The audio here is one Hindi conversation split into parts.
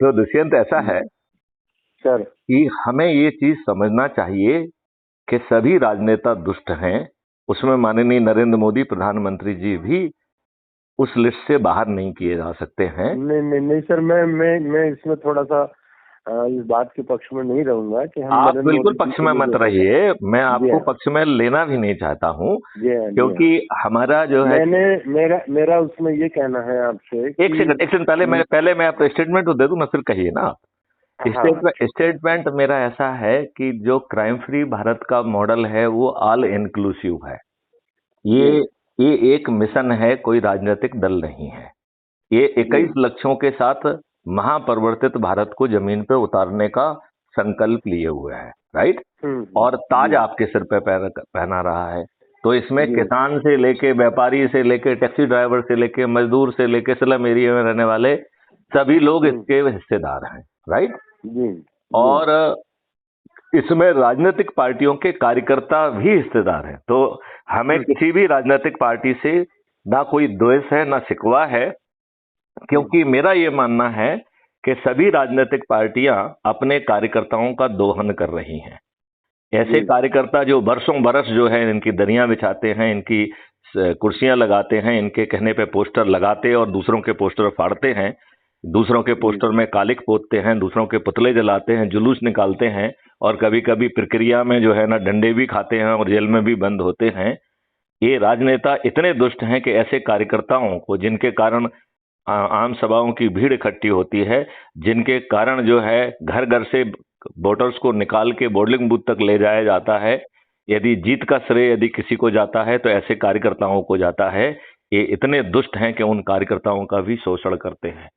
तो दुष्यंत ऐसा है सर कि हमें ये चीज समझना चाहिए कि सभी राजनेता दुष्ट हैं। उसमें माननीय नरेंद्र मोदी प्रधानमंत्री जी भी उस लिस्ट से बाहर नहीं किए जा सकते हैं। नहीं नहीं नहीं सर, मैं इसमें थोड़ा सा इस बात के पक्ष में नहीं रहूंगा कि हम आप नरेंद्र बिल्कुल मोदी जी पक्ष के में लिए मत जो है। रहिए, मैं जी आपको हाँ, पक्ष में लेना भी नहीं चाहता हूं, जी हाँ, जी हाँ। क्योंकि हमारा जो है मेरा मेरा उसमें ये कहना है आपसे एक कि सेकंड पहले मैं आपको स्टेटमेंट तो दे दूं ना, फिर कहिए ना। हाँ स्टेटमेंट मेरा ऐसा है कि जो क्राइम फ्री भारत का मॉडल है वो ऑल इंक्लूसिव है। ये जी ये एक मिशन है, कोई राजनीतिक दल नहीं है। ये 21 जी लक्ष्यों के साथ महापरिवर्तित भारत को जमीन पे उतारने का संकल्प लिए हुए है, राइट। और ताज जी आपके सिर पे पहना रहा है। तो इसमें जी किसान से लेके व्यापारी से लेके टैक्सी ड्राइवर से लेके मजदूर से लेके स्लम एरिया में रहने वाले सभी लोग इसके हिस्सेदार हैं, राइट। जी जी और इसमें राजनीतिक पार्टियों के कार्यकर्ता भी हिस्सेदार हैं। तो हमें किसी भी राजनीतिक पार्टी से ना कोई द्वेष है ना शिकवा है, क्योंकि मेरा ये मानना है कि सभी राजनीतिक पार्टियां अपने कार्यकर्ताओं का दोहन कर रही हैं। ऐसे कार्यकर्ता जो बरसों बरस जो है इनकी दरियां बिछाते हैं, इनकी कुर्सियां लगाते हैं, इनके कहने पे पोस्टर लगाते और दूसरों के पोस्टर फाड़ते हैं, दूसरों के पोस्टर में कालिक पोतते हैं, दूसरों के पुतले जलाते हैं, जुलूस निकालते हैं, और कभी कभी प्रक्रिया में जो है ना डंडे भी खाते हैं और जेल में भी बंद होते हैं। ये राजनेता इतने दुष्ट हैं कि ऐसे कार्यकर्ताओं को, जिनके कारण आम सभाओं की भीड़ इकट्ठी होती है, जिनके कारण जो है घर घर से वोटर्स को निकाल के पोलिंग बूथ तक ले जाया जाता है, यदि जीत का श्रेय यदि किसी को जाता है तो ऐसे कार्यकर्ताओं को जाता है। ये इतने दुष्ट हैं कि उन कार्यकर्ताओं का भी शोषण करते हैं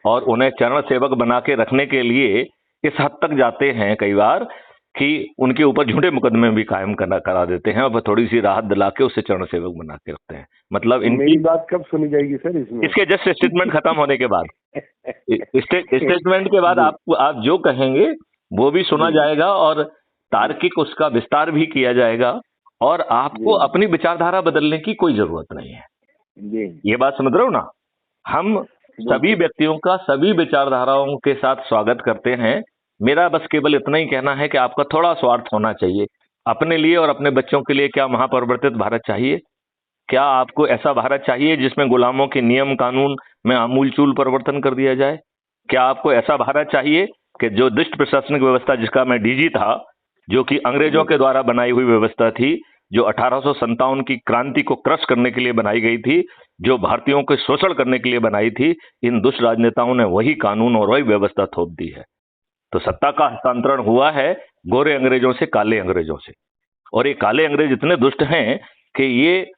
और उन्हें चरण सेवक बना के रखने के लिए इस हद तक जाते हैं कई बार कि उनके ऊपर झूठे मुकदमे भी कायम करा देते हैं और थोड़ी सी राहत दिला के उससे चरण सेवक बना के रखते हैं। मतलब तो मेरी बात कब सुनी जाएगी सर इसमें? इसके जस्ट स्टेटमेंट खत्म होने के बाद स्टेटमेंट के बाद आप जो कहेंगे वो भी सुना जाएगा और तार्किक उसका विस्तार भी किया जाएगा, और आपको अपनी विचारधारा बदलने की कोई जरूरत नहीं है। ये बात समझ रहे हो ना। हम सभी व्यक्तियों का सभी विचारधाराओं के साथ स्वागत करते हैं। मेरा बस केवल इतना ही कहना है कि आपका थोड़ा स्वार्थ होना चाहिए अपने लिए और अपने बच्चों के लिए। क्या महापरिवर्तित भारत चाहिए? क्या आपको ऐसा भारत चाहिए जिसमें गुलामों के नियम कानून में आमूलचूल परिवर्तन कर दिया जाए? क्या आपको ऐसा भारत चाहिए कि जो दुष्ट प्रशासनिक व्यवस्था, जिसका मैं डीजी था, जो कि अंग्रेजों के द्वारा बनाई हुई व्यवस्था थी, जो 1857 की क्रांति को क्रश करने के लिए बनाई गई थी, जो भारतीयों के शोषण करने के लिए बनाई थी, इन दुष्ट राजनेताओं ने वही कानून और वही व्यवस्था थोप दी है। तो सत्ता का हस्तांतरण हुआ है गोरे अंग्रेजों से काले अंग्रेजों से, और ये काले अंग्रेज इतने दुष्ट हैं कि ये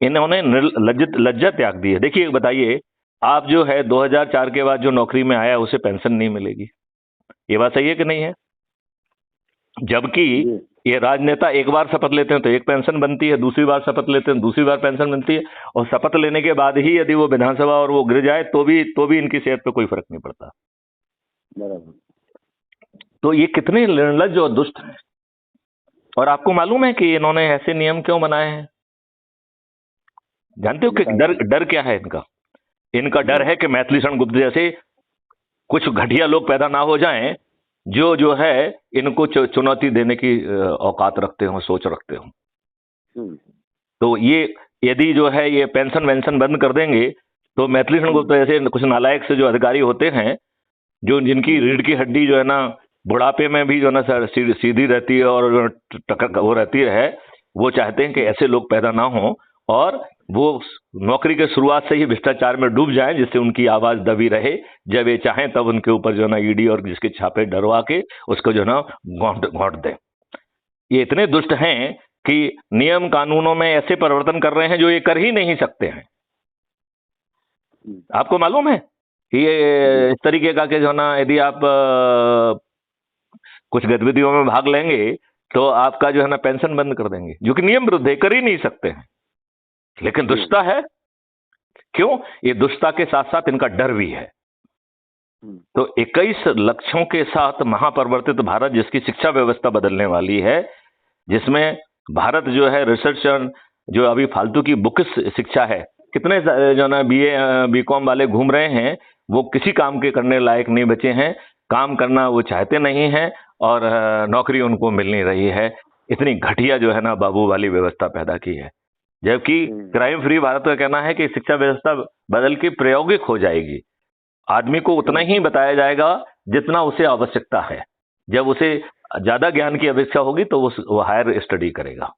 इन्होंने लज्जा त्याग दी है। देखिए बताइए, आप जो है 2004 के बाद जो नौकरी में आया उसे पेंशन नहीं मिलेगी, ये बात सही है कि नहीं है? जबकि ये राजनेता एक बार शपथ लेते हैं तो एक पेंशन बनती है, दूसरी बार शपथ लेते हैं दूसरी बार पेंशन बनती है, और शपथ लेने के बाद ही यदि वो विधानसभा और वो गिर जाए तो भी इनकी सेहत पे कोई फर्क नहीं पड़ता। तो ये कितने निर्लज्ज और दुष्ट हैं। और आपको मालूम है कि इन्होंने ऐसे नियम क्यों बनाए हैं? जानते हो कि डर क्या है इनका? इनका डर है कि मैथिली शरण गुप्त जैसे कुछ घटिया लोग पैदा ना हो जाएं जो है इनको चुनौती देने की औकात रखते हो, सोच रखते हो। तो ये यदि जो है ये पेंशन वेंशन बंद कर देंगे तो मैथिली शरण गुप्त जैसे कुछ नालायक से जो अधिकारी होते हैं, जो जिनकी रीढ़ की हड्डी जो है ना बुढ़ापे में भी जो है ना सीधी रहती है और वो रहती है, वो चाहते हैं कि ऐसे लोग पैदा ना हो और वो नौकरी के शुरुआत से ही भ्रष्टाचार में डूब जाएं, जिससे उनकी आवाज दबी रहे। जब ये चाहें तब उनके ऊपर जो है ना ईडी और जिसके छापे डरवा के उसको जो है ना घोंट दें। ये इतने दुष्ट हैं कि नियम कानूनों में ऐसे परिवर्तन कर रहे हैं जो ये कर ही नहीं सकते हैं। आपको मालूम है ये इस तरीके का कि जो है ना यदि आप कुछ गतिविधियों में भाग लेंगे तो आपका जो है ना पेंशन बंद कर देंगे, जो कि नियम विरुद्ध है, कर ही नहीं सकते हैं। लेकिन दुष्टता है। क्यों? ये दुष्टता के साथ साथ इनका डर भी है। तो 21 लक्ष्यों के साथ महापरिवर्तित भारत, जिसकी शिक्षा व्यवस्था बदलने वाली है, जिसमें भारत जो है रिसर्च जो अभी फालतू की बुक शिक्षा है, कितने जो ना बीए बीकॉम वाले घूम रहे हैं वो किसी काम के करने लायक नहीं बचे हैं, काम करना वो चाहते नहीं हैं और नौकरी उनको मिल नहीं रही है। इतनी घटिया जो है ना बाबू वाली व्यवस्था पैदा की है। जबकि क्राइम फ्री भारत का कहना है कि शिक्षा व्यवस्था बदल के प्रायोगिक हो जाएगी, आदमी को उतना ही बताया जाएगा जितना उसे आवश्यकता है। जब उसे ज्यादा ज्ञान की अपेक्षा होगी तो वो हायर स्टडी करेगा।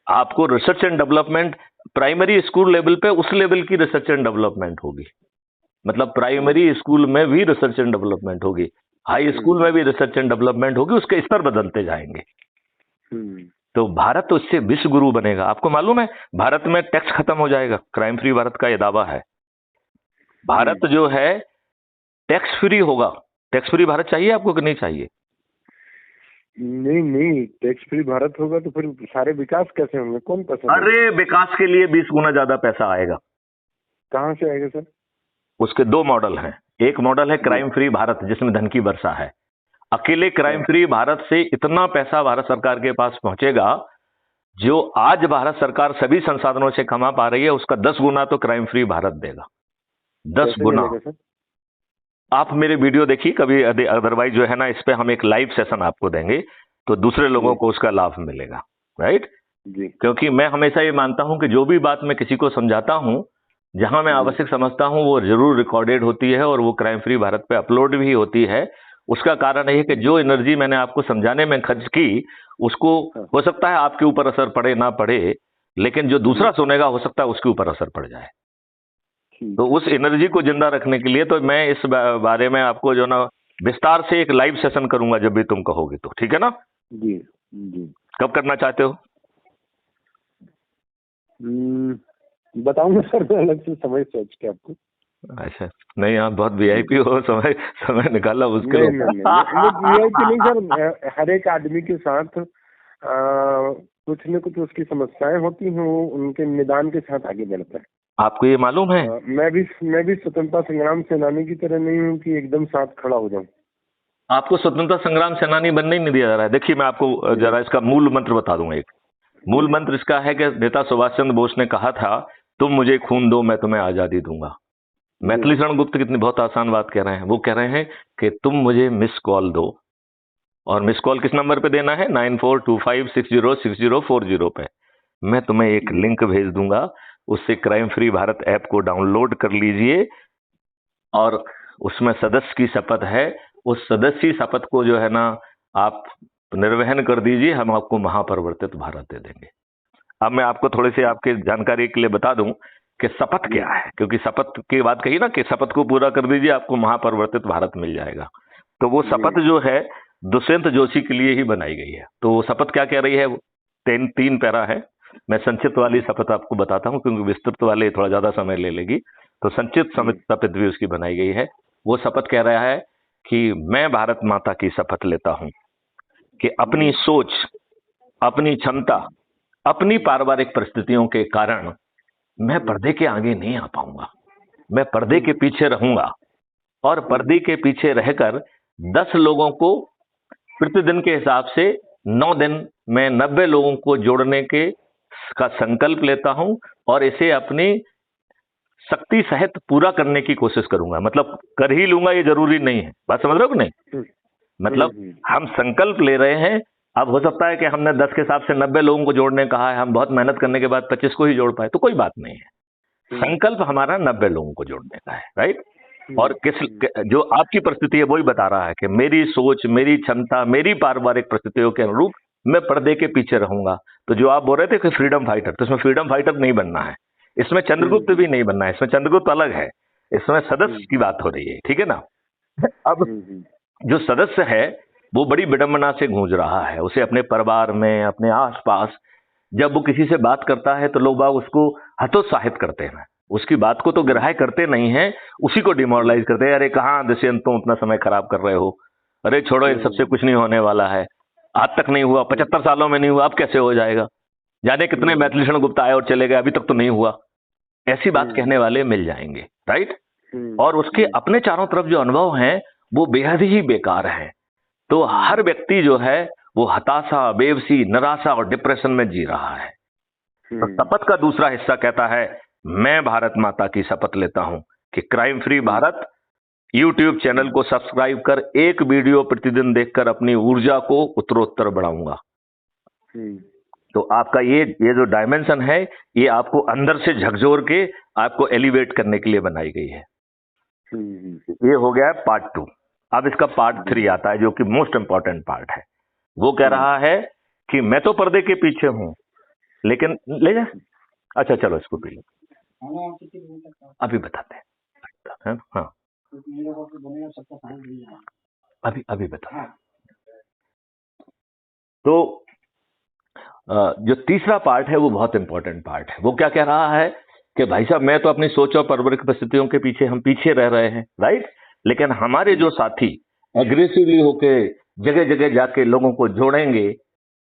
आपको research and development primary school level पे उस लेवल की रिसर्च एंड डेवलपमेंट होगी, मतलब प्राइमरी स्कूल में भी रिसर्च एंड डेवलपमेंट होगी, हाई स्कूल में भी रिसर्च एंड डेवलपमेंट होगी, उसके स्तर बदलते जाएंगे। तो भारत तो इससे विश्व गुरु बनेगा। आपको मालूम है भारत में टैक्स खत्म हो जाएगा, क्राइम फ्री भारत का ये दावा है। भारत जो है टैक्स फ्री होगा। टैक्स फ्री भारत चाहिए आपको कि नहीं चाहिए? नहीं, टैक्स फ्री भारत होगा तो फिर सारे विकास कैसे होंगे, कौन पैसा? अरे विकास के लिए 20 गुना ज्यादा पैसा आएगा। कहाँ से आएगा सर? उसके दो मॉडल हैं। एक मॉडल है क्राइम फ्री भारत जिसमें धन की वर्षा है। अकेले क्राइम फ्री भारत से इतना पैसा भारत सरकार के पास पहुंचेगा जो आज भारत सरकार सभी संसाधनों से कमा पा रही है, उसका 10 गुना तो क्राइम फ्री भारत देगा। 10 गुना। आप मेरे वीडियो देखिए कभी, अदरवाइज जो है ना इस पे हम एक लाइव सेशन आपको देंगे तो दूसरे लोगों को उसका लाभ मिलेगा, राइट जी। क्योंकि मैं हमेशा ये मानता हूं कि जो भी बात मैं किसी को समझाता हूं, जहां मैं आवश्यक समझता हूं, वो जरूर रिकॉर्डेड होती है और वो क्राइम फ्री भारत पे अपलोड भी होती है। उसका कारण यह है कि जो एनर्जी मैंने आपको समझाने में खर्च की, उसको हो सकता है आपके ऊपर असर पड़े ना पड़े, लेकिन जो दूसरा सुनेगा हो सकता है उसके ऊपर असर पड़ जाए। तो उस एनर्जी को जिंदा रखने के लिए तो मैं इस बारे में आपको जो ना विस्तार से एक लाइव सेशन करूंगा जब भी तुम कहोगे तो, ठीक है ना? जी जी। कब करना चाहते हो? बताऊंगा सर, मैं अलग से समय सोच के आपको। अच्छा, नहीं आप बहुत वीआईपी हो, समय निकालना मुश्किल है। वीआईपी नहीं सर, हर एक आदमी के साथ कुछ न कुछ उसकी समस्याएं होती हैं, उनके निदान के साथ आगे बढ़ता है। आपको ये मालूम है मैं भी स्वतंत्रता संग्राम सेनानी की तरह नहीं हूँ कि एकदम साथ खड़ा हो जाऊं। आपको स्वतंत्रता संग्राम सेनानी बनने ही नहीं दिया जा रहा है। देखिए मैं आपको जरा इसका मूल मंत्र बता दूंगा। एक मूल मंत्र इसका है कि नेता सुभाष चंद्र बोस ने कहा था, तुम मुझे खून दो मैं तुम्हें आजादी दूंगा। मैथिली शरण गुप्त कितनी बहुत आसान बात कह रहे हैं। वो कह रहे हैं कि तुम मुझे मिस कॉल दो, और मिस कॉल किस नंबर पे देना है? 9425606040 पे। मैं तुम्हें एक लिंक भेज दूंगा, उससे क्राइम फ्री भारत ऐप को डाउनलोड कर लीजिए और उसमें सदस्य की शपथ है। उस सदस्य शपथ को जो है ना आप निर्वहन कर दीजिए, हम आपको महापरिवर्तित भारत दे देंगे। अब मैं आपको थोड़ी सी आपके जानकारी के लिए बता दूं कि शपथ क्या है, क्योंकि शपथ की बात कही ना कि शपथ को पूरा कर दीजिए आपको महापरिवर्तित भारत मिल जाएगा। तो वो शपथ जो है दुष्यंत जोशी के लिए ही बनाई गई है। तो वो शपथ क्या कह रही है? 3 पैरा है। मैं संक्षिप्त वाली शपथ आपको बताता हूं क्योंकि विस्तृत वाले थोड़ा ज्यादा समय ले लेगी। तो संक्षिप्त शपथ भी उसकी बनाई गई है। वो शपथ कह रहा है कि मैं भारत माता की शपथ लेता हूं कि अपनी सोच, अपनी क्षमता, अपनी पारिवारिक परिस्थितियों के कारण मैं पर्दे के आगे नहीं आ पाऊंगा। मैं पर्दे के पीछे रहूंगा और पर्दे के पीछे रहकर 10 लोगों को प्रतिदिन के हिसाब से 9 दिन में 90 लोगों को जोड़ने का संकल्प लेता हूं और इसे अपनी शक्ति सहित पूरा करने की कोशिश करूंगा। मतलब कर ही लूंगा ये जरूरी नहीं है। बात समझ रहे हो कि नहीं? मतलब हम संकल्प ले रहे हैं। अब हो सकता है कि हमने 10 के हिसाब से 90 लोगों को जोड़ने कहा है, हम बहुत मेहनत करने के बाद 25 को ही जोड़ पाए तो कोई बात नहीं है। संकल्प हमारा 90 लोगों को जोड़ने का है, राइट? और जो आपकी परिस्थिति है वही बता रहा है कि मेरी सोच, मेरी क्षमता, मेरी पारिवारिक परिस्थितियों के अनुरूप मैं पर्दे के पीछे रहूंगा। तो जो आप बोल रहे थे कि फ्रीडम फाइटर, तो इसमें फ्रीडम फाइटर नहीं बनना है, इसमें चंद्रगुप्त भी नहीं बनना है। इसमें चंद्रगुप्त अलग है, इसमें सदस्य की बात हो रही है, ठीक है ना? अब जो सदस्य है वो बड़ी विडंबना से गूंज रहा है। उसे अपने परिवार में, अपने आसपास जब वो किसी से बात करता है तो लोग बाग उसको हतोत्साहित करते हैं, उसकी बात को तो ग्राह्य करते नहीं है, उसी को डिमोरलाइज करते हैं। अरे कहाँ दुष्यंत तुम अपना समय खराब कर रहे हो, अरे छोड़ो इन सबसे कुछ नहीं होने वाला है, आज तक नहीं हुआ, 75 सालों में नहीं हुआ, अब कैसे हो जाएगा, जाने कितने मैथिली शरण गुप्त आए और चले गए, अभी तक तो नहीं हुआ। ऐसी बात कहने वाले मिल जाएंगे, राइट? और उसके अपने चारों तरफ जो अनुभव हैं वो बेहद ही बेकार हैं। तो हर व्यक्ति जो है वो हताशा, बेबसी, निराशा और डिप्रेशन में जी रहा है। तो शपथ का दूसरा हिस्सा कहता है मैं भारत माता की शपथ लेता हूं कि crime free Bharat YouTube channel को सब्सक्राइब कर एक वीडियो प्रतिदिन देखकर अपनी ऊर्जा को उत्तरोत्तर बढ़ाऊंगा। तो आपका ये जो डायमेंशन है, ये आपको अंदर से झकझोर के आपको एलिवेट करने के लिए बनाई गई है। ये हो गया पार्ट 2। अब इसका पार्ट 3 आता है, जो कि मोस्ट इंपॉर्टेंट पार्ट है। वो कह रहा है कि मैं तो पर्दे के पीछे हूं, लेकिन ले जा। अच्छा चलो इसको पी लो, अभी बताते हैं। हाँ अभी बता। तो जो तीसरा पार्ट है वो बहुत इंपॉर्टेंट पार्ट है। वो क्या कह रहा है कि भाई साहब, मैं तो अपनी सोच और पारिवारिक परिस्थितियों के पीछे हम पीछे रह रहे हैं, राइट, लेकिन हमारे जो साथी एग्रेसिवली होके जगह जगह जाके लोगों को जोड़ेंगे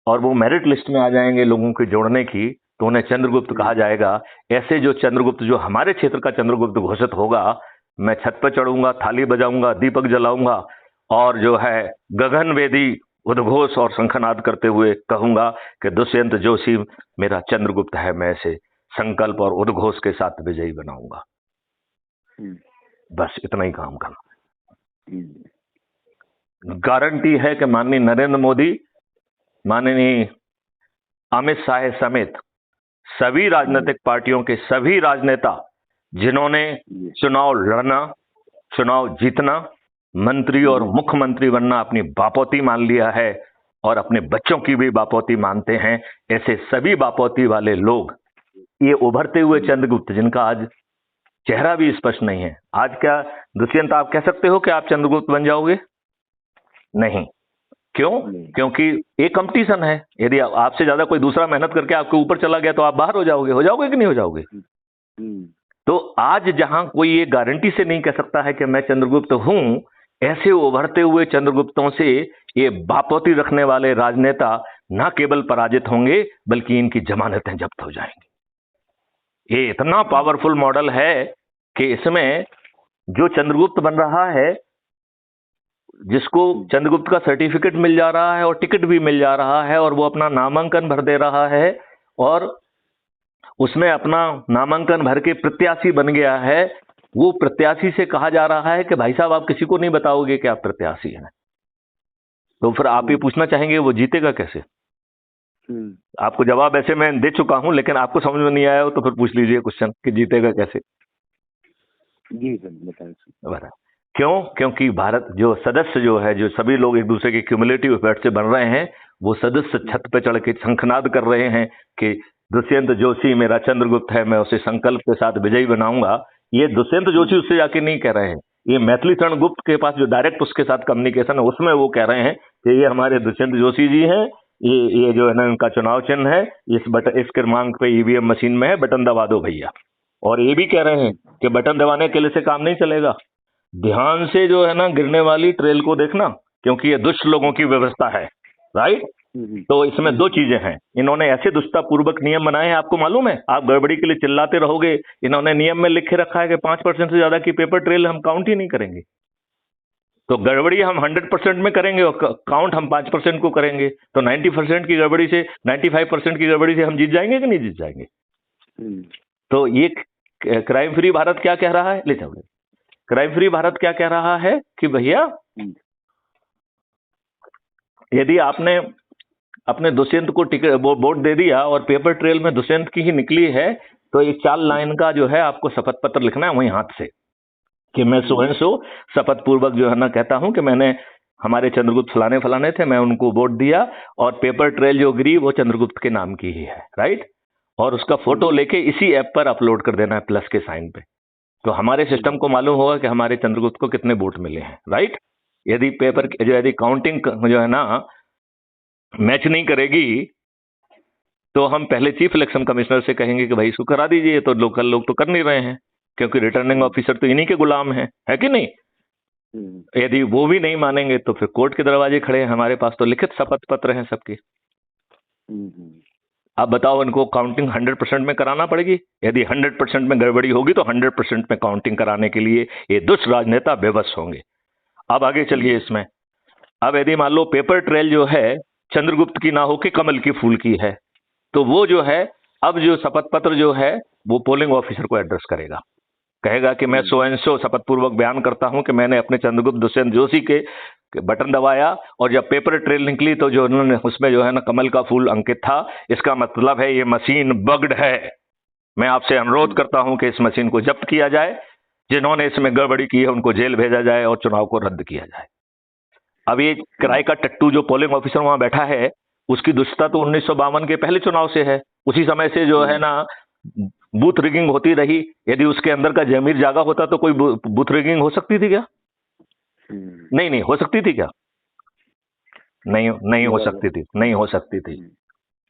और वो मेरिट लिस्ट में आ जाएंगे लोगों के जोड़ने की, तो उन्हें चंद्रगुप्त कहा जाएगा। ऐसे जो चंद्रगुप्त, जो हमारे क्षेत्र का चंद्रगुप्त घोषित होगा, मैं छत पर चढ़ूंगा, थाली बजाऊंगा, दीपक जलाऊंगा और जो है गगनवेदी उद्घोष और शंखनाद करते हुए कहूंगा कि दुष्यंत जोशी मेरा चंद्रगुप्त है, मैं इसे संकल्प और उद्घोष के साथ विजयी बनाऊंगा। बस इतना ही काम करना। गारंटी है कि माननीय नरेंद्र मोदी, माननीय अमित शाह समेत सभी राजनीतिक पार्टियों के सभी राजनेता जिन्होंने चुनाव लड़ना, चुनाव जीतना, मंत्री और मुख्यमंत्री बनना अपनी बापौती मान लिया है और अपने बच्चों की भी बापौती मानते हैं, ऐसे सभी बापौती वाले लोग ये उभरते हुए चंद्रगुप्त, जिनका आज चेहरा भी स्पष्ट नहीं है, आज क्या दुष्यंत आप कह सकते हो कि आप चंद्रगुप्त बन जाओगे? नहीं। क्यों? क्योंकि एक कंपटीशन है। यदि आपसे ज्यादा कोई दूसरा मेहनत करके आपके ऊपर चला गया तो आप बाहर हो जाओगे कि नहीं हो जाओगे? तो आज जहां कोई ये गारंटी से नहीं कह सकता है कि मैं चंद्रगुप्त हूं, ऐसे उभरते हुए चंद्रगुप्तों से ये बापौती रखने वाले राजनेता न केवल पराजित होंगे बल्कि इनकी जमानतें जब्त हो जाएंगी। ये इतना पावरफुल मॉडल है कि इसमें जो चंद्रगुप्त बन रहा है, जिसको चंद्रगुप्त का सर्टिफिकेट मिल जा रहा है और टिकट भी मिल जा रहा है और वो अपना नामांकन भर दे रहा है और उसमें अपना नामांकन भर के प्रत्याशी बन गया है, वो प्रत्याशी से कहा जा रहा है कि भाई साहब आप किसी को नहीं बताओगे कि आप प्रत्याशी हैं। तो फिर आप ये पूछना चाहेंगे वो जीतेगा कैसे? आपको जवाब ऐसे मैं दे चुका हूं, लेकिन आपको समझ में नहीं आया हो तो फिर पूछ लीजिए क्वेश्चन कि जीतेगा कैसे। जी सर बताएं। क्यों? क्योंकि भारत जो सदस्य जो है, जो सभी लोग एक दूसरे के क्यूमुलेटिव इफेक्ट से बन रहे हैं, वो सदस्य छत पे चढ़ के शंखनाद कर रहे हैं कि दुष्यंत जोशी मेरा चंद्रगुप्त है, मैं उसे संकल्प के साथ विजयी बनाऊंगा। ये दुष्यंत जोशी उससे जाके नहीं कह रहे हैं, ये मैथिली शरण गुप्त के पास जो डायरेक्ट उसके साथ कम्युनिकेशन है उसमें वो कह रहे हैं कि ये हमारे दुष्यंत जोशी जी हैं, ये जो है ना इनका चुनाव चिन्ह है, इस क्रमांक पे ईवीएम मशीन में है, बटन दबा दो भैया। और ये भी कह रहे हैं कि बटन दबाने के लिए से काम नहीं चलेगा, ध्यान से जो है ना गिरने वाली ट्रेल को देखना, क्योंकि ये दुष्ट लोगों की व्यवस्था है, राइट। तो इसमें दो चीजें हैं, इन्होंने ऐसे दुष्टता पूर्वक नियम बनाए हैं, आपको मालूम है, आप गड़बड़ी के लिए चिल्लाते रहोगे, इन्होंने नियम में लिखे रखा है कि 5% से ज्यादा की पेपर ट्रेल हम काउंट ही नहीं करेंगे। तो गड़बड़ी हम 100% में करेंगे और काउंट हम 5% को करेंगे, तो 90% की गड़बड़ी से 95% की गड़बड़ी से हम जीत जाएंगे कि नहीं जीत जाएंगे? तो ये क्राइम फ्री भारत क्या कह रहा है, ले जाओ, क्राइम फ्री भारत क्या कह रहा है कि भैया यदि आपने अपने दुष्यंत को टिकट वोट दे दिया और पेपर ट्रेल में दुष्यंत की ही निकली है, तो एक 4 लाइन का जो है आपको शपथ पत्र लिखना है वहीं हाथ से कि मैं सो शपथ पूर्वक जो है ना कहता हूं कि मैंने हमारे चंद्रगुप्त फलाने फलाने थे, मैं उनको वोट दिया और पेपर ट्रेल जो गिरी वो चंद्रगुप्त के नाम की ही है, राइट। और उसका फोटो लेके इसी ऐप पर अपलोड कर देना है प्लस के साइन पे, तो हमारे सिस्टम को मालूम होगा कि हमारे चंद्रगुप्त को कितने वोट मिले हैं, राइट। यदि काउंटिंग जो है ना मैच नहीं करेगी तो हम पहले चीफ इलेक्शन कमिश्नर से कहेंगे कि भाई इसको करा दीजिए, तो लोकल लोग तो कर नहीं रहे हैं क्योंकि रिटर्निंग ऑफिसर तो इन्हीं के गुलाम हैं, है कि नहीं। यदि वो भी नहीं मानेंगे तो फिर कोर्ट के दरवाजे खड़े हैं, हमारे पास तो लिखित शपथ पत्र हैं सबके। आप बताओ इनको काउंटिंग 100% में कराना पड़ेगी? यदि 100% में गड़बड़ी होगी तो 100% में काउंटिंग कराने के लिए ये दुष्ट राजनेता बेबस होंगे। अब आगे चलिए इसमें। अब यदि मान लो पेपर ट्रेल जो है चंद्रगुप्त की ना हो कि कमल की फूल की है, तो वो जो है अब जो शपथ पत्र जो है वो पोलिंग ऑफिसर को एड्रेस करेगा कहेगा कि मैं सो एंड सो शपथ पूर्वक बयान करता हूं कि मैंने अपने चंद्रगुप्त दुष्यंत जोशी के बटन दबाया और जब पेपर ट्रेल निकली तो जो उन्होंने उसमें जो है ना कमल का फूल अंकित था, इसका मतलब है ये मशीन बग्ड है। मैं आपसे अनुरोध करता हूं कि इस मशीन को जब्त किया जाए, जिन्होंने इसमें गड़बड़ी की है उनको जेल भेजा जाए और चुनाव को रद्द किया जाए। अब ये किराए का टट्टू जो पोलिंग ऑफिसर वहां बैठा है, उसकी दुष्टता तो 1952 के पहले चुनाव से है। उसी समय से जो है ना बूथ रिगिंग होती रही। यदि उसके अंदर का जमीर जागा होता तो कोई बूथ रिगिंग हो सकती थी क्या? नहीं हो सकती थी क्या? नहीं हो सकती थी, नहीं हो सकती थी।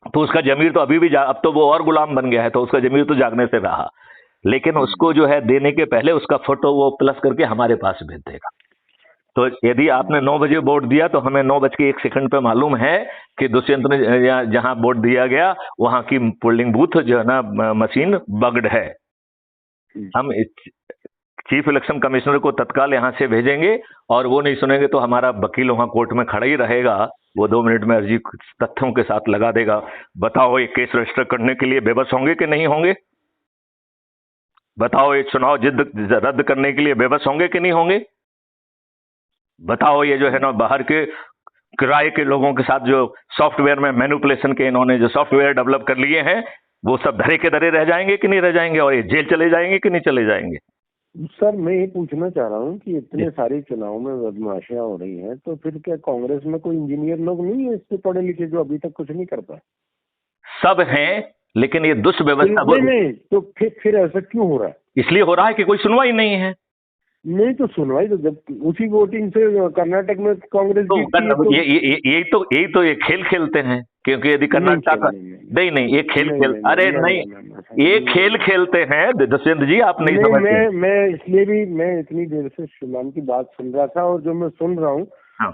तो उसका जमीर तो अभी भी अब तो वो और गुलाम बन गया है, तो उसका जमीर तो जागने से रहा। लेकिन उसको जो है देने के पहले उसका फोटो वो प्लस करके हमारे पास भेज देगा। तो यदि आपने 9 बजे वोट दिया तो हमें 9:01 पे मालूम है कि दुष्यंत ने जहां वोट दिया गया वहां की पोलिंग बूथ जो है ना मशीन बग्ड है। हम चीफ इलेक्शन कमिश्नर को तत्काल यहां से भेजेंगे और वो नहीं सुनेंगे तो हमारा वकील वहां कोर्ट में खड़ा ही रहेगा। वो 2 मिनट में अर्जी तथ्यों के साथ लगा देगा। बताओ ये केस रजिस्टर करने के लिए बेबस होंगे कि नहीं होंगे? बताओ ये चुनाव जिद रद्द करने के लिए बेबस होंगे कि नहीं होंगे? बताओ ये जो है ना बाहर के किराए के लोगों के साथ जो सॉफ्टवेयर में मैनिपुलेशन के इन्होंने जो सॉफ्टवेयर डेवलप कर लिए हैं, वो सब धरे के धरे रह जाएंगे कि नहीं रह जाएंगे? और ये जेल चले जाएंगे कि नहीं चले जाएंगे? सर मैं ये पूछना चाह रहा हूँ कि इतने सारे चुनाव में बदमाशियां हो रही हैं, तो फिर क्या कांग्रेस में कोई इंजीनियर लोग नहीं है इससे पढ़े लिखे जो अभी तक कुछ नहीं कर पाए? सब हैं, लेकिन ये दुष्व्यवस्था नहीं तो फिर ऐसा क्यों हो रहा है? इसलिए हो रहा है कि कोई सुनवाई नहीं है। नहीं तो सुनवाई तो जब उसी वोटिंग से कर्नाटक में कांग्रेस जीतती है तो यही तो ये खेल खेलते हैं। क्योंकि यदि कर्नाटक नहीं ये खेल अरे नहीं ये खेल खेलते हैं दुष्यंत जी, आप नहीं समझते। मैं इसलिए भी मैं इतनी देर से श्रीमान की बात सुन रहा था और जो मैं सुन रहा हूँ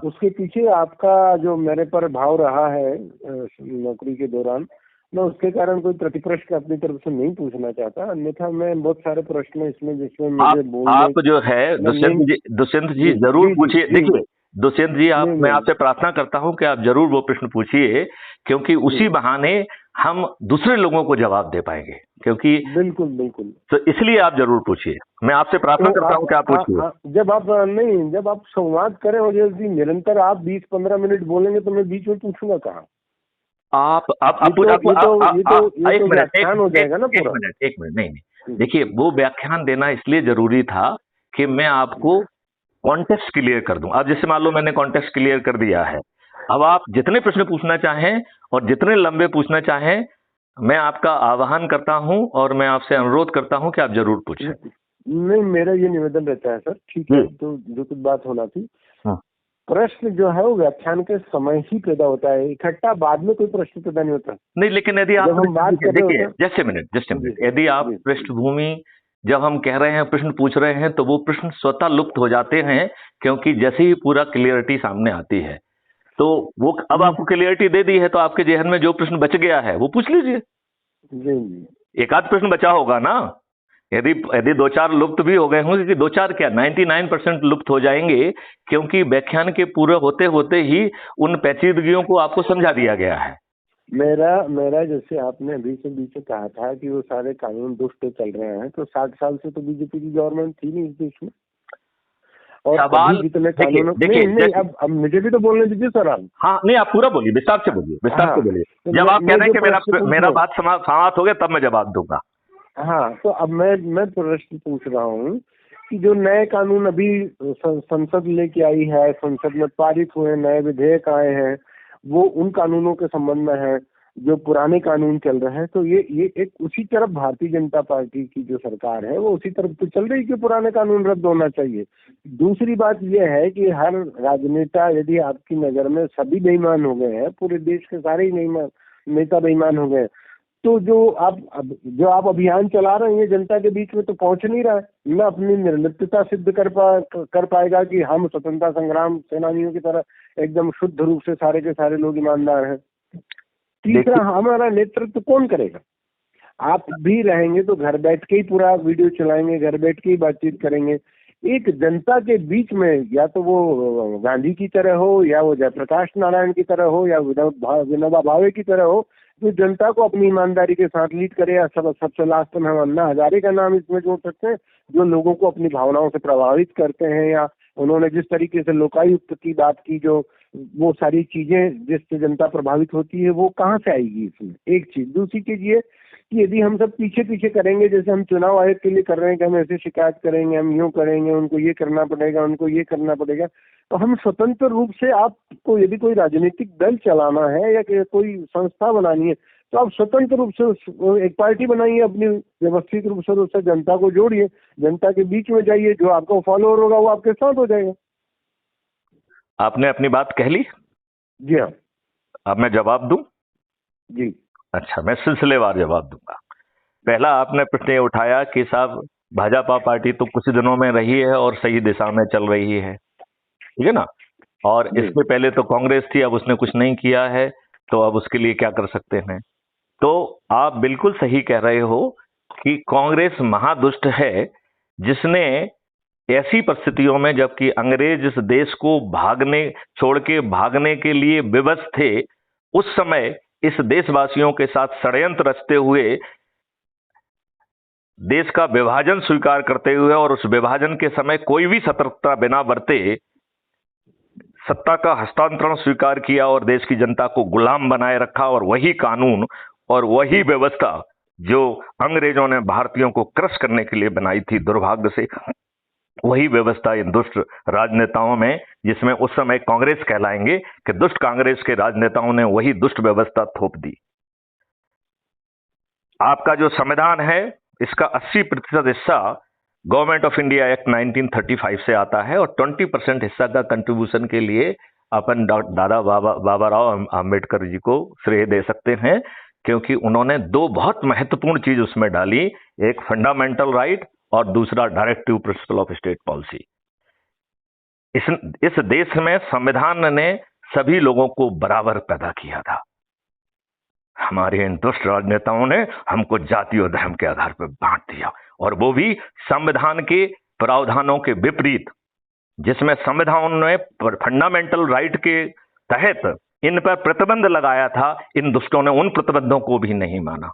उसके पीछे आपका जो मेरे पर भाव रहा है नौकरी के दौरान, मैं उसके कारण कोई प्रतिप्रश्न अपनी तरफ से नहीं पूछना चाहता। अन्यथा मैं बहुत सारे प्रश्न इसमें जिसमें मुझे बोलने आप जो है दुष्यंत जी जरूर पूछिए। देखिए दुष्यंत जी, मैं आपसे प्रार्थना करता हूं कि आप जरूर वो प्रश्न पूछिए, क्योंकि उसी बहाने हम दूसरे लोगों को जवाब दे पाएंगे। क्योंकि बिल्कुल तो इसलिए आप जरूर पूछिए। मैं आपसे प्रार्थना करता हूं कि आप पूछिए। जब आप संवाद करें और यदि निरंतर आप 20-15 मिनट बोलेंगे तो मैं बीच में पूछूंगा कहाँ? एक मिनट नहीं देखिए, वो व्याख्यान देना इसलिए जरूरी था कि मैं आपको कॉन्टेक्स्ट क्लियर कर दूं। अब जैसे मान लो मैंने कॉन्टेक्स्ट क्लियर कर दिया है, अब आप जितने प्रश्न पूछना चाहें और जितने लंबे पूछना चाहें, मैं आपका आह्वान करता हूं और मैं आपसे अनुरोध करता हूं कि आप जरूर पूछें। नहीं, मेरा ये निवेदन रहता है सर, ठीक है, तो जो कुछ बात होना थी, प्रश्न जो है वो व्याख्यान के समय ही पैदा होता है, इकट्ठा बाद में कोई प्रश्न पैदा नहीं होता। नहीं, लेकिन यदि आप देखिए जस्ट ए मिनट, यदि आप पृष्ठभूमि जब हम कह रहे हैं प्रश्न पूछ रहे हैं तो वो प्रश्न स्वतः लुप्त हो जाते हैं, क्योंकि जैसे ही पूरा क्लियरिटी सामने आती है तो वो अब आपको क्लियरिटी दे दी है तो आपके जेहन में जो प्रश्न बच गया है वो पूछ लीजिए। एक आध प्रश्न बचा होगा ना, यदि 2-4 लुप्त भी हो गए होंगे, कि 2-4 क्या 99% लुप्त हो जाएंगे, क्योंकि व्याख्यान के पूरे होते होते ही उन पेचीदगियों को आपको समझा दिया गया है। मेरा जैसे आपने अभी से बीच कहा था कि वो सारे कानून दुष्ट चल रहे हैं, तो 60 साल से तो बीजेपी की गवर्नमेंट थी नहीं इस देश में, और सवाल जितने कानून नहीं अब मुझे भी तो बोलने दीजिए सर आप। हाँ नहीं, आप पूरा बोलिए, विस्तार से बोलिए, विस्तार से बोलिए। जब आप कह रहे हैं कि मेरा बात समाप्त हो गया तब मैं जवाब दूंगा। हाँ, तो अब मैं प्रश्न पूछ रहा हूँ कि जो नए कानून अभी संसद लेके आई है, संसद में पारित हुए नए विधेयक आए हैं, वो उन कानूनों के संबंध में है जो पुराने कानून चल रहे हैं। तो ये एक उसी तरफ भारतीय जनता पार्टी की जो सरकार है वो उसी तरफ तो चल रही है कि पुराने कानून रद्द होना चाहिए। दूसरी बात ये है कि हर राजनेता, यदि आपकी नजर में सभी बेईमान हो गए हैं, पूरे देश के सारे ही नेता बेईमान हो गए, तो जो आप अभियान चला रहे हैं जनता के बीच में तो पहुंच नहीं रहा है, न अपनी निर्लिप्तता सिद्ध कर पाएगा कि हम स्वतंत्रता संग्राम सेनानियों की तरह एकदम शुद्ध रूप से सारे के सारे लोग ईमानदार हैं। तीसरा, हमारा नेतृत्व कौन करेगा? आप भी रहेंगे तो घर बैठ के ही पूरा वीडियो चलाएंगे, घर बैठ के ही बातचीत करेंगे। एक जनता के बीच में या तो वो गांधी की तरह हो, या वो जयप्रकाश नारायण की तरह हो, या विनोबा भावे की तरह हो, जो जनता को अपनी ईमानदारी के साथ लीड करे। या सबसे लास्ट में हम अन्ना हजारे का नाम इसमें जोड़ सकते हैं, जो लोगों को अपनी भावनाओं से प्रभावित करते हैं, या उन्होंने जिस तरीके से लोकायुक्त की बात की, जो वो सारी चीजें जिससे जनता प्रभावित होती है, वो कहाँ से आएगी इसमें? एक चीज। दूसरी चीज ये कि यदि हम सब पीछे पीछे करेंगे, जैसे हम चुनाव आयोग के लिए कर रहे हैं कि हम ऐसे शिकायत करेंगे, हम यूं करेंगे, उनको ये करना पड़ेगा, उनको ये करना पड़ेगा, तो हम स्वतंत्र रूप से, आपको यदि कोई राजनीतिक दल चलाना है या कोई संस्था बनानी है, तो आप स्वतंत्र रूप से एक पार्टी बनाइए अपनी, व्यवस्थित रूप से उससे जनता को जोड़िए, जनता के बीच में जाइए, जो आपका फॉलोअर होगा वो आपके साथ हो जाएगा। आपने अपनी बात कह ली? जी हाँ। अब मैं जवाब दूं? जी। अच्छा, मैं सिलसिलेवार जवाब दूंगा। पहला आपने प्रश्न ये उठाया कि साहब भाजपा पार्टी तो कुछ दिनों में रही है और सही दिशा में चल रही है, ठीक है ना, और इससे पहले तो कांग्रेस थी, अब उसने कुछ नहीं किया है, तो अब उसके लिए क्या कर सकते हैं? तो आप बिल्कुल सही कह रहे हो कि कांग्रेस महादुष्ट है, जिसने ऐसी परिस्थितियों में, जबकि अंग्रेज इस देश को छोड़ के भागने के लिए विवश थे, उस समय इस देशवासियों के साथ षड्यंत्र रचते हुए, देश का विभाजन स्वीकार करते हुए, और उस विभाजन के समय कोई भी सतर्कता बिना बरते सत्ता का हस्तांतरण स्वीकार किया और देश की जनता को गुलाम बनाए रखा। और वही कानून और वही व्यवस्था जो अंग्रेजों ने भारतीयों को क्रश करने के लिए बनाई थी, दुर्भाग्य से वही व्यवस्था इन दुष्ट राजनेताओं में, जिसमें उस समय कांग्रेस कहलाएंगे, कि दुष्ट कांग्रेस के राजनेताओं ने वही दुष्ट व्यवस्था थोप दी। आपका जो संविधान है, इसका 80% हिस्सा गवर्नमेंट ऑफ इंडिया एक्ट 1935 से आता है, और 20% हिस्सा का कंट्रीब्यूशन के लिए अपन दादा बाबा राव आम्बेडकर जी को श्रेय दे सकते हैं, क्योंकि उन्होंने दो बहुत महत्वपूर्ण चीज उसमें डाली, एक फंडामेंटल राइट और दूसरा directive principle of state policy. इस देश में संविधान ने सभी लोगों को बराबर पैदा किया था। हमारे इन दुष्ट राजनेताओं ने हमको जाति और धर्म के आधार पर बांट दिया, और वो भी संविधान के प्रावधानों के विपरीत, जिसमें संविधान ने फंडामेंटल राइट के तहत इन पर प्रतिबंध लगाया था। इन दुष्टों ने उन प्रतिबंधों को भी नहीं माना।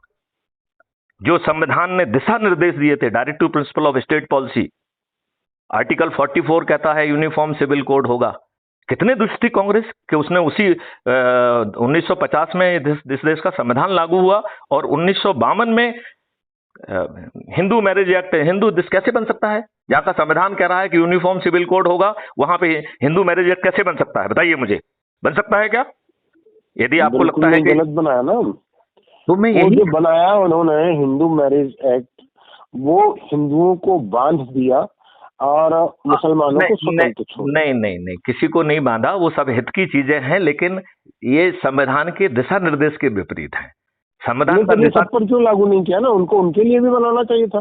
जो संविधान ने दिशा निर्देश दिए थे, directive principle of state policy, article 44 कहता है यूनिफॉर्म सिविल कोड होगा। कितने दुष्ट थी कांग्रेस कि उसने उसी 1950 में इस देश का संविधान लागू हुआ, और 1952 में हिंदू मैरिज एक्ट, हिंदू देश कैसे बन सकता है? जहां का संविधान कह रहा है कि यूनिफॉर्म सिविल कोड होगा, वहां पे हिंदू मैरिज एक्ट कैसे बन सकता है? बताइए मुझे, बन सकता है क्या? यदि आपको लगता है कि गलत बनाया ना, तो मैं वो जो बनाया उन्होंने हिंदू मैरिज एक्ट, वो हिंदुओं को बांध दिया और मुसलमानों को स्वतंत्र छोड़। नहीं, किसी को नहीं बांधा, वो सब हित की चीजें हैं, लेकिन ये संविधान के दिशा निर्देश के विपरीत है। संविधान का सब पर क्यों लागू नहीं किया ना? उनको उनके लिए भी बनाना चाहिए था,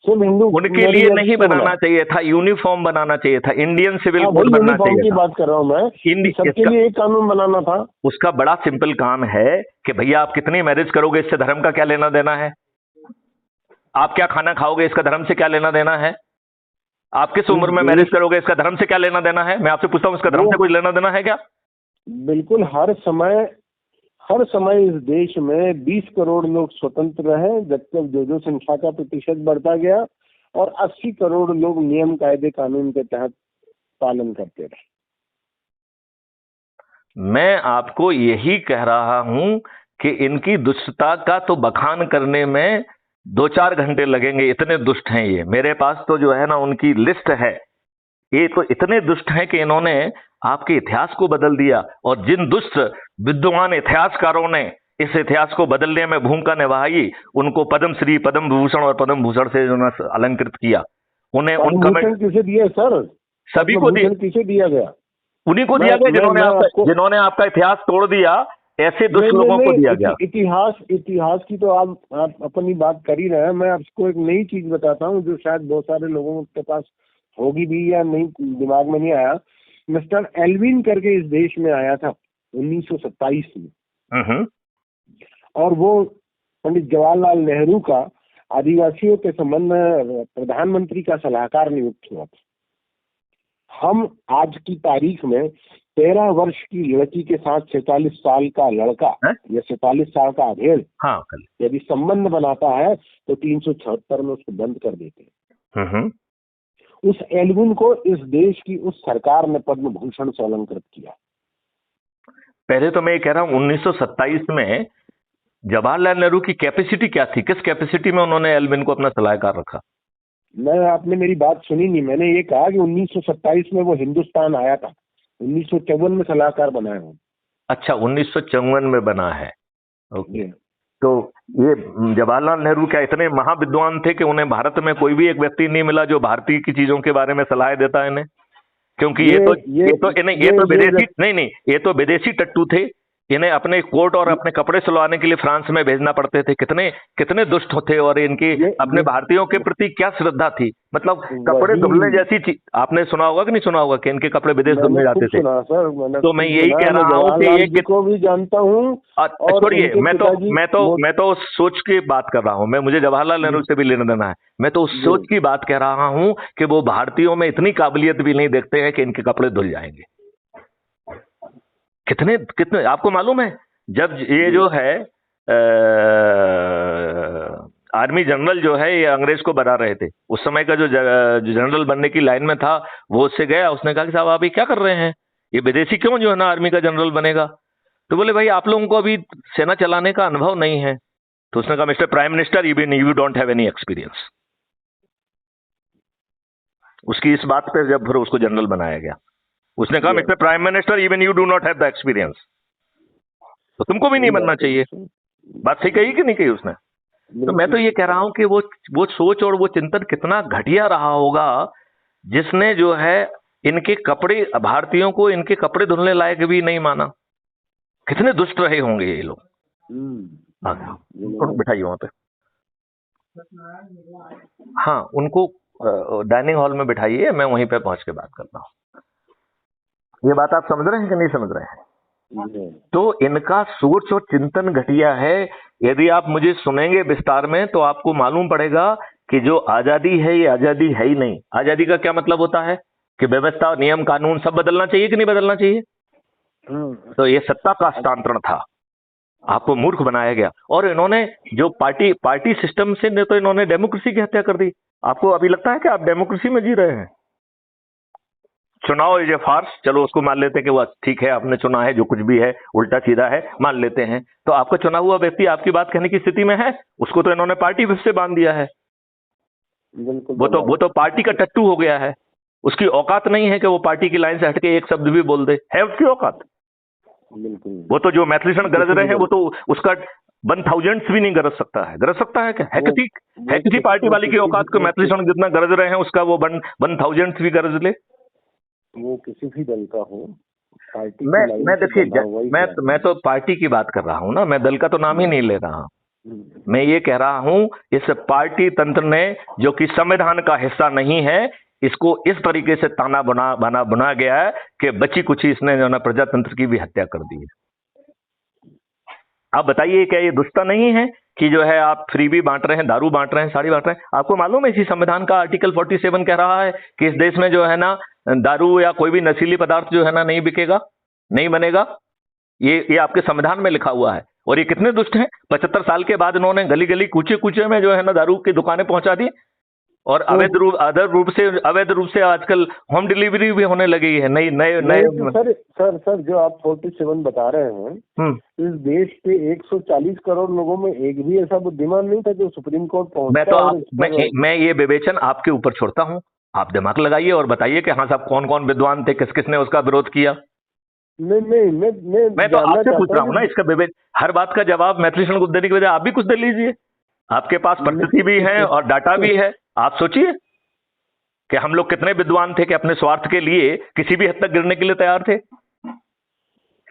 सिर्फ हिंदू उनके लिए नहीं बनाना चाहिए था, यूनिफॉर्म बनाना चाहिए था, इंडियन सिविल कोड बनाना चाहिए की बात कर रहा हूँ मैं, सबके लिए एक कानून बनाना था। उसका बड़ा सिंपल काम है कि भैया आप कितनी मैरिज करोगे, इससे धर्म का क्या लेना देना है? आप क्या खाना खाओगे, इसका धर्म से क्या लेना देना है? आप किस उम्र में मैरिज करोगे, इसका धर्म से क्या लेना देना है? मैं आपसे पूछता हूँ, इसका धर्म से कोई लेना देना है क्या? बिल्कुल। हर समय इस देश में 20 करोड़ लोग स्वतंत्र रहे, जब तक जो संख्या का प्रतिशत बढ़ता गया, और 80 करोड़ लोग नियम कायदे कानून के तहत पालन करते रहे। मैं आपको यही कह रहा हूं कि इनकी दुष्टता का तो बखान करने में 2-4 घंटे लगेंगे, इतने दुष्ट हैं ये। मेरे पास तो जो है ना उनकी लिस्ट है, ये तो इतने दुष्ट हैं कि इन्होंने आपके इतिहास को बदल दिया, और जिन दुष्ट विद्वान इतिहासकारों ने इस इतिहास को बदलने में भूमिका निभाई, उनको पद्मश्री, पद्म विभूषण और पद्म भूषण से जो अलंकृत किया, उन्हें उनका किसे दिया सर? सभी को दिया, किसे दिया गया? उन्हीं को दिया गया जिन्होंने आपका इतिहास तोड़ दिया। ऐसे दुष्ट लोगों को दिया गया। इतिहास की तो आप अपनी बात कर ही रहे हैं। मैं आपको एक नई चीज बताता हूँ, जो शायद बहुत सारे लोगों के पास होगी भी या नहीं, दिमाग में नहीं आया। मिस्टर एल्विन करके इस देश में आया था 1927 में, और वो पंडित जवाहरलाल नेहरू का आदिवासियों के संबंध में प्रधानमंत्री का सलाहकार नियुक्त हुआ था। हम आज की तारीख में 13 वर्ष की लड़की के साथ 46 साल का लड़का है? या 47 साल का अधेड़ हाँ कल। यदि संबंध बनाता है तो 376 में उसको बंद कर देते हैं। उस एल्विन को इस देश की उस सरकार ने पद्म भूषण से अलंकृत किया। पहले तो मैं ये कह रहा हूँ 1927 में जवाहरलाल नेहरू की कैपेसिटी क्या थी, किस कैपेसिटी में उन्होंने एल्विन को अपना सलाहकार रखा? आपने मेरी बात सुनी नहीं। मैंने ये कहा कि 1927 में वो हिंदुस्तान आया था, 1954 में सलाहकार बनाया हूँ। अच्छा, 1954 में बना है। ओके। तो ये जवाहरलाल नेहरू क्या इतने महाविद्वान थे कि उन्हें भारत में कोई भी एक व्यक्ति नहीं मिला जो भारतीय की चीजों के बारे में सलाह देता है इन्हें? क्योंकि ये तो विदेशी नहीं, ये तो विदेशी टट्टू थे। इन्हें अपने कोट और अपने कपड़े सिलवाने के लिए फ्रांस में भेजना पड़ते थे। कितने कितने दुष्ट थे, और इनकी अपने भारतीयों के प्रति क्या श्रद्धा थी। मतलब कपड़े धुलने जैसी चीज आपने सुना होगा कि नहीं सुना होगा कि इनके कपड़े विदेश धुलने जाते थे। तो मैं यही कह रहा हूँ कि ये को भी जानता हूँ। छोड़िए, मैं तो उस सोच की बात कर रहा हूँ। मुझे जवाहरलाल नेहरू से भी लेना देना है। मैं तो उस सोच की बात कह रहा हूँ कि वो भारतीयों में इतनी काबिलियत भी नहीं देखते हैं कि इनके कपड़े धुल जाएंगे। कितने कितने आपको मालूम है, जब ये जो है आर्मी जनरल जो है ये अंग्रेज को बना रहे थे, उस समय का जो जनरल बनने की लाइन में था वो उससे गया। उसने कहा कि साहब आप ये क्या कर रहे हैं, ये विदेशी क्यों जो है ना आर्मी का जनरल बनेगा? तो बोले भाई आप लोगों को अभी सेना चलाने का अनुभव नहीं है। तो उसने कहा mister prime minister you don't have any experience. उसकी इस बात पे जब फिर उसको जनरल बनाया गया, उसने कहा mister prime minister even you do not have the experience, तो तुमको भी नहीं बनना चाहिए। बात सही कही कि नहीं कही उसने? तो मैं तो ये कह रहा हूं कि वो सोच और वो चिंतन कितना घटिया रहा होगा, जिसने जो है इनके कपड़े, भारतीयों को इनके कपड़े धुलने लायक भी नहीं माना। कितने दुष्ट रहे होंगे ये लोग। बिठाइए वहां पे। हाँ, उनको डाइनिंग हॉल में बिठाइए, मैं वहीं पे पहुंच के बात करता हूँ। ये बात आप समझ रहे हैं कि नहीं समझ रहे हैं? तो इनका सोच और चिंतन घटिया है। यदि आप मुझे सुनेंगे विस्तार में तो आपको मालूम पड़ेगा कि जो आजादी है ये आजादी है ही नहीं। आजादी का क्या मतलब होता है कि व्यवस्था, नियम, कानून सब बदलना चाहिए कि नहीं बदलना चाहिए? तो ये सत्ता का हस्तांतरण था, आपको मूर्ख बनाया गया। और इन्होंने जो पार्टी सिस्टम से तो इन्होंने डेमोक्रेसी की हत्या कर दी। आपको अभी लगता है कि आप डेमोक्रेसी में जी रहे हैं? चुनाव इज ए फार्स, चलो उसको मान लेते हैं कि वो ठीक है, आपने चुना है, जो कुछ भी है उल्टा सीधा है, मान लेते हैं। तो आपका चुना हुआ व्यक्ति आपकी बात कहने की स्थिति में है? उसको तो इन्होंने पार्टी से बांध दिया है। वो तो पार्टी का टट्टू हो गया है। उसकी औकात नहीं है कि वो पार्टी की लाइन से हटके एक शब्द भी बोल दे। है उसकी औकात? वो तो जो मैथिलीषण गरज रहे हैं वो तो उसका 1000 भी नहीं गरज सकता है। गरज सकता है क्या? है किसी पार्टी वाले की औकात को मैथिलीषण जितना गरज रहे हैं उसका वो 1000 भी गरज ले? वो किसी भी दल का हो, पार्टी मैं देखिए, मैं तो पार्टी की बात कर रहा हूँ ना, मैं दल का तो नाम ही नहीं ले रहा हूँ। मैं ये कह रहा हूँ इस पार्टी तंत्र ने, जो कि संविधान का हिस्सा नहीं है, इसको इस तरीके से ताना बना गया है कि बची कुछ इसने जो ना प्रजातंत्र की भी हत्या कर दी है। आप बताइए क्या ये दुष्टता नहीं है कि जो है आप फ्री भी बांट रहे हैं, दारू बांट रहे हैं, साड़ी बांट रहे हैं? आपको मालूम है इसी संविधान का आर्टिकल 47 कह रहा है कि इस देश में जो है ना दारू या कोई भी नशीली पदार्थ जो है ना नहीं बिकेगा, नहीं बनेगा। ये आपके संविधान में लिखा हुआ है। और ये कितने दुष्ट हैं, 75 साल के बाद इन्होंने गली गली कूचे कूचे में जो है ना दारू की दुकानें पहुंचा दी। और अवैध रूप से आजकल होम डिलीवरी भी होने लगी है। नए सर जो आप 47 बता रहे हैं, इस देश के 140 करोड़ लोगों में एक भी ऐसा बुद्धिमान नहीं था जो सुप्रीम कोर्ट पहुंचा। मैं ये विवेचन आपके ऊपर छोड़ता हूँ। आप दिमाग लगाइए और बताइए कि हाँ साहब कौन कौन विद्वान थे, किस किसने उसका विरोध किया। मैं तो आपसे पूछ रहा हूँ ना इसका विवेक। हर बात का जवाब मैथिलीषण को देने की वजह आप भी कुछ दे लीजिए। आपके पास परिस्थिति भी है और डाटा भी है। आप सोचिए कि हम लोग कितने विद्वान थे कि अपने स्वार्थ के लिए किसी भी हद तक गिरने के लिए तैयार थे।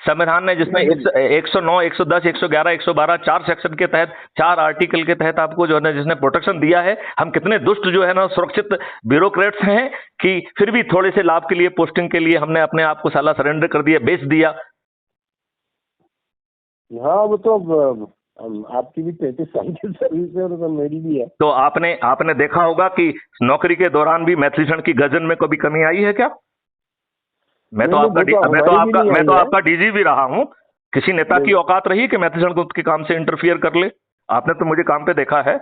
संविधान ने जिसने 109, 110, 111, 112 4 सेक्शन के तहत, 4 आर्टिकल के तहत आपको जो है जिसने प्रोटेक्शन दिया है, हम कितने दुष्ट जो है ना सुरक्षित ब्यूरोक्रेट्स हैं कि फिर भी थोड़े से लाभ के लिए, पोस्टिंग के लिए हमने अपने आप को साला सरेंडर कर दिया, बेच दिया। हाँ वो तो आपकी भी 33 साल की सर्विस है और तो मेरी भी है। तो आपने देखा होगा कि नौकरी के दौरान भी मैथिलीषण की गर्जन में कभी कमी आई है क्या? मैं तो नहीं, आपका वो तो हमारी भी नहीं मैं आई तो है। आपका डीजी भी रहा हूं। किसी नेता की नहीं। औकात रही कि मैथिली शरण गुप्त के काम से इंटरफियर कर ले? आपने तो मुझे काम पे देखा है।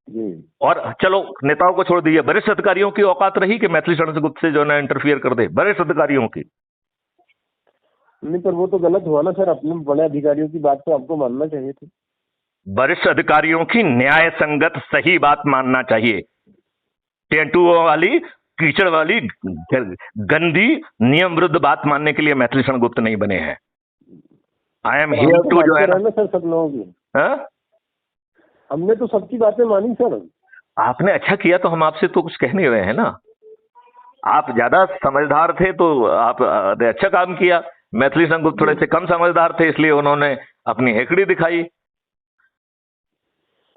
जी। और चलो नेताओं को छोड़ दीजिए, वरिष्ठ अधिकारियों की औकात रही कि मैथिली शरण गुप्त से जो है ना इंटरफियर कर दे? वरिष्ठ अधिकारियों की। नहीं, पर वो तो गलत हुआ ना सर, अपने बड़े अधिकारियों की बात तो आपको मानना चाहिए थी। वरिष्ठ अधिकारियों की न्याय संगत सही बात मानना चाहिए। टेंटुओं वाली, कीचड़ वाली, गंदी, नियम विरुद्ध बात मानने के लिए मैथिली शरण गुप्त नहीं बने हैं। आई एम पर हम हियर तो टू जो है मानते ना। रहे ना सर सब लोगों की। हाँ? हमने तो सबकी बातें मानी सर। आपने अच्छा किया तो हम आपसे तो कुछ कह नहीं रहे हैं ना। आप ज्यादा समझदार थे तो आप ने अच्छा काम किया। मैथिली शरण गुप्त थोड़े से कम समझदार थे, इसलिए उन्होंने अपनी हेकड़ी दिखाई।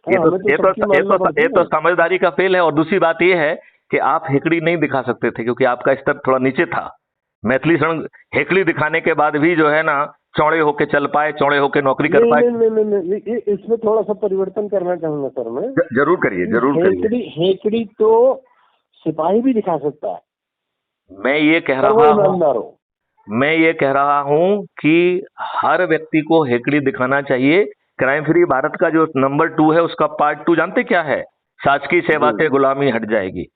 ये हाँ, तो हमें तो ये तो सबकी ये मानना तो पड़ती ये है तो ना। समझदारी का फेल है। और दूसरी बात ये है कि आप हेकड़ी नहीं दिखा सकते थे क्योंकि आपका स्तर थोड़ा नीचे था। मैथिली शरण हेकड़ी दिखाने के बाद भी जो है ना चौड़े होके चल पाए, चौड़े होके नौकरी कर नहीं पाए। नहीं नहीं नहीं नहीं, इसमें थोड़ा सा परिवर्तन करना चाहूंगा सर मैं। जरूर करिए, कि जरूर करिए। हेकड़ी हेकड़ी तो सिपाही भी दिखा सकता है, मैं ये कह पर वो रहा हूं ईमानदार हो। मैं ये कह रहा हूं कि हर व्यक्ति को हेकड़ी दिखाना चाहिए। क्राइम फ्री भारत का जो नंबर 2 है उसका पार्ट 2 जानते क्या है? शासकीय सेवा जी। से गुलामी हट जाएगी।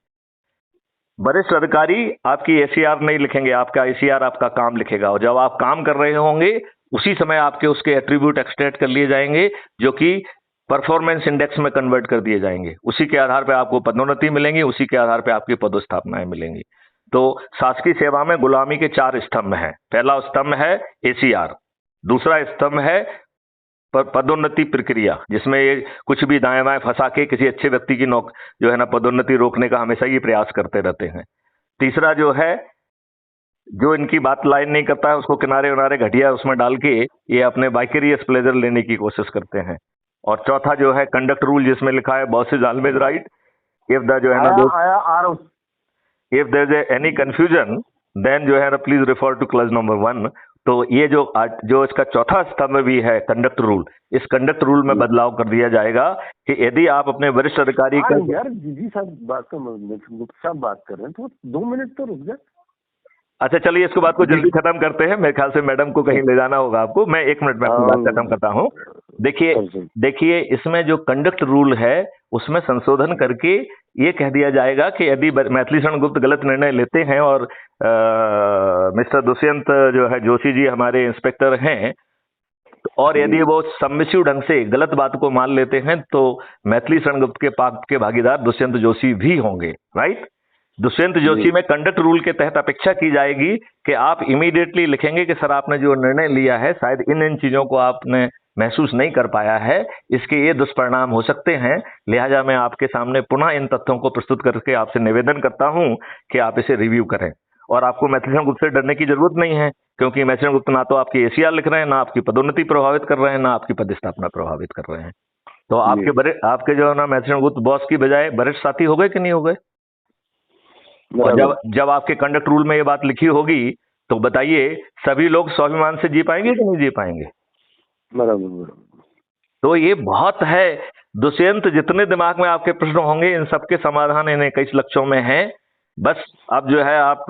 वरिष्ठ अधिकारी आपकी एसीआर नहीं लिखेंगे, आपका एसीआर आपका काम लिखेगा। और जब आप काम कर रहे होंगे उसी समय आपके उसके एट्रीब्यूट एक्सट्रैक्ट कर लिए जाएंगे, जो कि परफॉर्मेंस इंडेक्स में कन्वर्ट कर दिए जाएंगे। उसी के आधार पर आपको पदोन्नति मिलेंगी, उसी के आधार पर आपकी पदस्थापनाएं मिलेंगी। तो शासकीय सेवा में गुलामी के 4 स्तंभ हैं। पहला स्तंभ है एसीआर, दूसरा स्तंभ है पदोन्नति प्रक्रिया, जिसमें ये कुछ भी दाएं बाएं फंसा के किसी अच्छे व्यक्ति की जो है ना पदोन्नति रोकने का हमेशा ही प्रयास करते रहते हैं। तीसरा जो है, जो इनकी बात लाइन नहीं करता है उसको किनारे उनारे घटिया उसमें डाल के ये अपने वाइकेरियस प्लेजर लेने की कोशिश करते हैं। और चौथा जो है कंडक्ट रूल, जिसमें लिखा है boss is always right if the जो है ना आया आ रहा हूँ। If there is any confusion then जो है ना please refer to clause number 1। तो ये जो इसका चौथा स्तंभ भी है कंडक्ट रूल, इस कंडक्ट रूल में बदलाव कर दिया जाएगा कि यदि आप अपने वरिष्ठ अधिकारी का यार जी साहब बात तो गुप्ता साहब बात कर रहे हैं, तो 2 मिनट तो रुक जाए। अच्छा चलिए इसको बात को जल्दी खत्म करते हैं। मेरे ख्याल से मैडम को कहीं ले जाना होगा आपको। मैं 1 मिनट में अपनी बात खत्म करता हूं। देखिए इसमें जो कंडक्ट रूल है उसमें संशोधन करके ये कह दिया जाएगा कि यदि मैथिली शरण गुप्त गलत निर्णय लेते हैं और मिस्टर दुष्यंत जो है जोशी जी हमारे इंस्पेक्टर हैं, और यदि वो सबमिसिव ढंग से गलत बात को मान लेते हैं तो मैथिली शरण गुप्त के पाप के भागीदार दुष्यंत जोशी भी होंगे। राइट? दुष्यंत जोशी में कंडक्ट रूल के तहत अपेक्षा की जाएगी कि आप इमीडिएटली लिखेंगे कि सर आपने जो निर्णय लिया है शायद इन चीजों को आपने महसूस नहीं कर पाया है, इसके ये दुष्परिणाम हो सकते हैं, लिहाजा मैं आपके सामने पुनः इन तथ्यों को प्रस्तुत करके आपसे निवेदन करता हूं कि आप इसे रिव्यू करें। और आपको मैथिली शरण गुप्त से डरने की जरूरत नहीं है, क्योंकि मैथिली शरण गुप्त ना तो आपकी एसीआर लिख रहे हैं, ना आपकी पदोन्नति प्रभावित कर रहे हैं, ना आपकी पदस्थापना प्रभावित कर रहे हैं। तो आपके जो है ना मैथिली शरण गुप्त बॉस की बजाय वरिष्ठ साथी हो गए कि नहीं हो गए? और जब आपके कंडक्ट रूल में ये बात लिखी होगी तो बताइए सभी लोग स्वाभिमान से जी पाएंगे कि नहीं जी पाएंगे? बराबर। तो ये बहुत है। दुष्यंत जितने दिमाग में आपके प्रश्न होंगे इन सबके समाधान इन 21 लक्ष्यों में है। बस अब जो है आप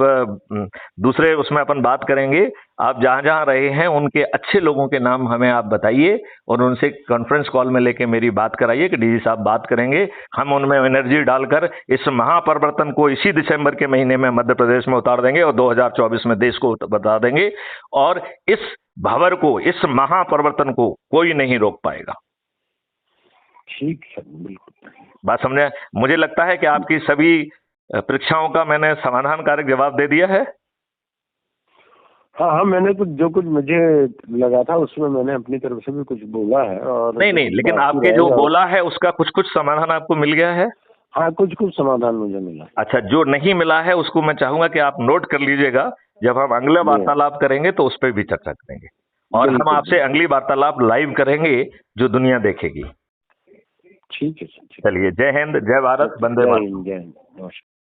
दूसरे उसमें अपन बात करेंगे। आप जहां जहां रहे हैं उनके अच्छे लोगों के नाम हमें आप बताइए और उनसे कॉन्फ्रेंस कॉल में लेके मेरी बात कराइए कि डीजी साहब बात करेंगे। हम उनमें एनर्जी डालकर इस महापरिवर्तन को इसी दिसंबर के महीने में मध्य प्रदेश में उतार देंगे और 2024 में देश को बता देंगे। और इस भंवर को, इस महापरिवर्तन को कोई नहीं रोक पाएगा। ठीक है, बिल्कुल बात समझे? मुझे लगता है कि आपकी सभी परीक्षाओं का मैंने समाधानकारक जवाब दे दिया है। हाँ, मैंने जो कुछ मुझे लगा था उसमें मैंने अपनी तरफ से भी कुछ बोला है। और नहीं, लेकिन आपके जो बोला है उसका कुछ समाधान आपको मिल गया है? हाँ, कुछ समाधान मुझे मिला। अच्छा, जो नहीं मिला है उसको मैं चाहूंगा कि आप नोट कर लीजिएगा। जब हम अगला वार्तालाप करेंगे तो उस पर भी चर्चा करेंगे और हम आपसे अगली वार्तालाप लाइव करेंगे जो दुनिया देखेगी। ठीक है। चलिए, जय हिंद, जय भारत, वंदे मातरम। जय हिंद।